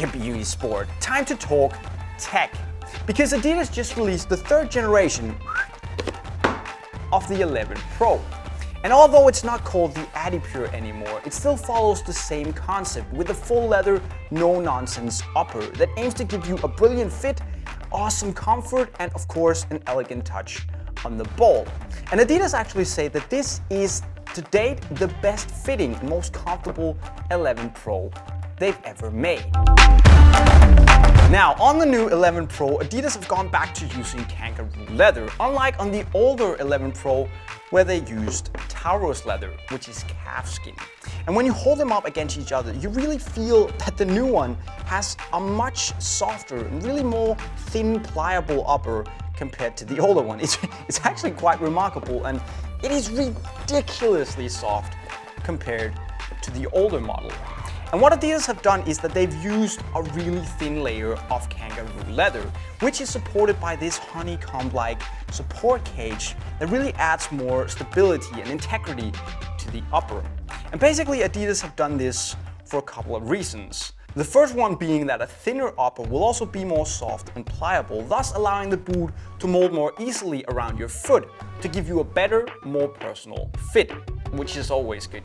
be Unisport. Time to talk tech. Because Adidas just released the third generation of the 11 Pro. And although it's not called the Adipure anymore, it still follows the same concept with a full leather, no-nonsense upper that aims to give you a brilliant fit, awesome comfort, and of course an elegant touch on the ball. And Adidas actually say that this is to date the best fitting and most comfortable 11 Pro they've ever made. Now, on the new 11 Pro, Adidas have gone back to using kangaroo leather, unlike on the older 11 Pro where they used Taurus leather, which is calfskin. And when you hold them up against each other, you really feel that the new one has a much softer and really more thin, pliable upper compared to the older one. It's actually quite remarkable, and it is ridiculously soft compared to the older model. And what Adidas have done is that they've used a really thin layer of kangaroo leather, which is supported by this honeycomb-like support cage that really adds more stability and integrity to the upper. And basically Adidas have done this for a couple of reasons. The first one being that a thinner upper will also be more soft and pliable, thus allowing the boot to mold more easily around your foot to give you a better, more personal fit, which is always good.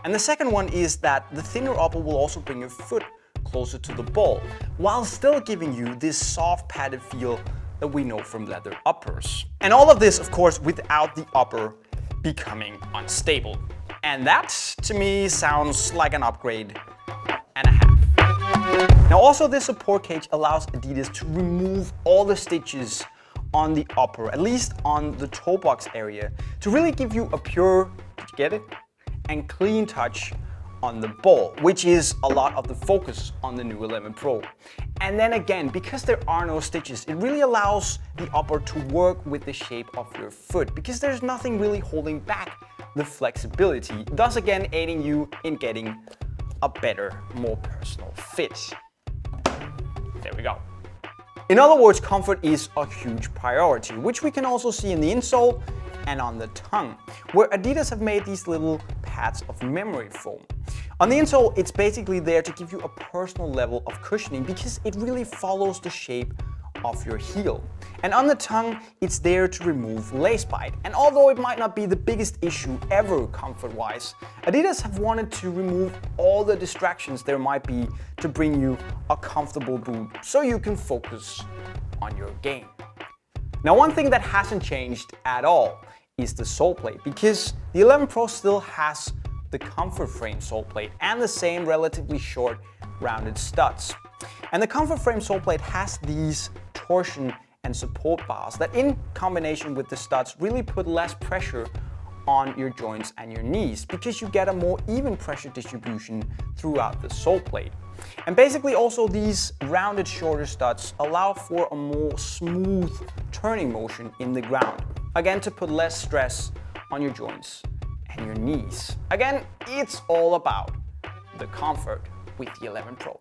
And the second one is that the thinner upper will also bring your foot closer to the ball, while still giving you this soft padded feel that we know from leather uppers. And all of this, of course, without the upper becoming unstable. And that, to me, sounds like an upgrade and a half. Now also this support cage allows Adidas to remove all the stitches on the upper, at least on the toe box area, to really give you a pure, did you get it? And clean touch on the ball, which is a lot of the focus on the new 11 Pro. And then again, because there are no stitches, it really allows the upper to work with the shape of your foot, because there's nothing really holding back the flexibility, thus again aiding you in getting a better, more personal fit. There we go. In other words, comfort is a huge priority, which we can also see in the insole and on the tongue, where Adidas have made these little pads of memory foam. On the insole, it's basically there to give you a personal level of cushioning because it really follows the shape of your heel. And on the tongue, it's there to remove lace bite. And although it might not be the biggest issue ever comfort-wise, Adidas have wanted to remove all the distractions there might be to bring you a comfortable boot so you can focus on your game. Now, one thing that hasn't changed at all is the sole plate, because the 11 Pro still has the comfort frame sole plate and the same relatively short rounded studs. And the comfort frame sole plate has these torsion and support bars that, in combination with the studs, really put less pressure on your joints and your knees, because you get a more even pressure distribution throughout the sole plate. And basically also these rounded shorter studs allow for a more smooth turning motion in the ground, again to put less stress on your joints and your knees. Again, it's all about the comfort with the 11 Pro.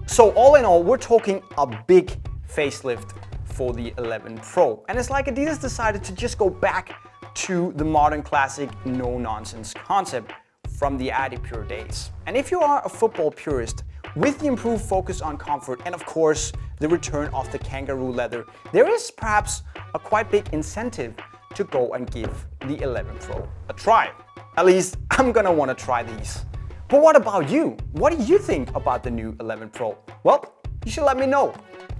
So all in all, we're talking a big facelift for the 11 Pro. And it's like Adidas decided to just go back to the modern classic no-nonsense concept from the Adipure days. And if you are a football purist, with the improved focus on comfort and of course the return of the kangaroo leather, there is perhaps a quite big incentive to go and give the 11 Pro a try. At least I'm gonna wanna try these. But what about you? What do you think about the new 11 Pro? Well, you should let me know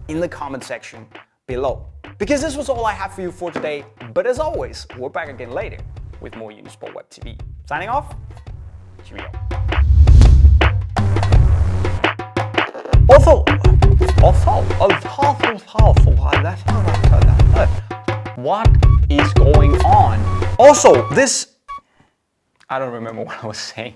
in the comment section below. Because this was all I have for you for today, but as always, we're back again later with more Unisport Web TV. Signing off, cheerio. What is going on? Also, this, I don't remember what I was saying.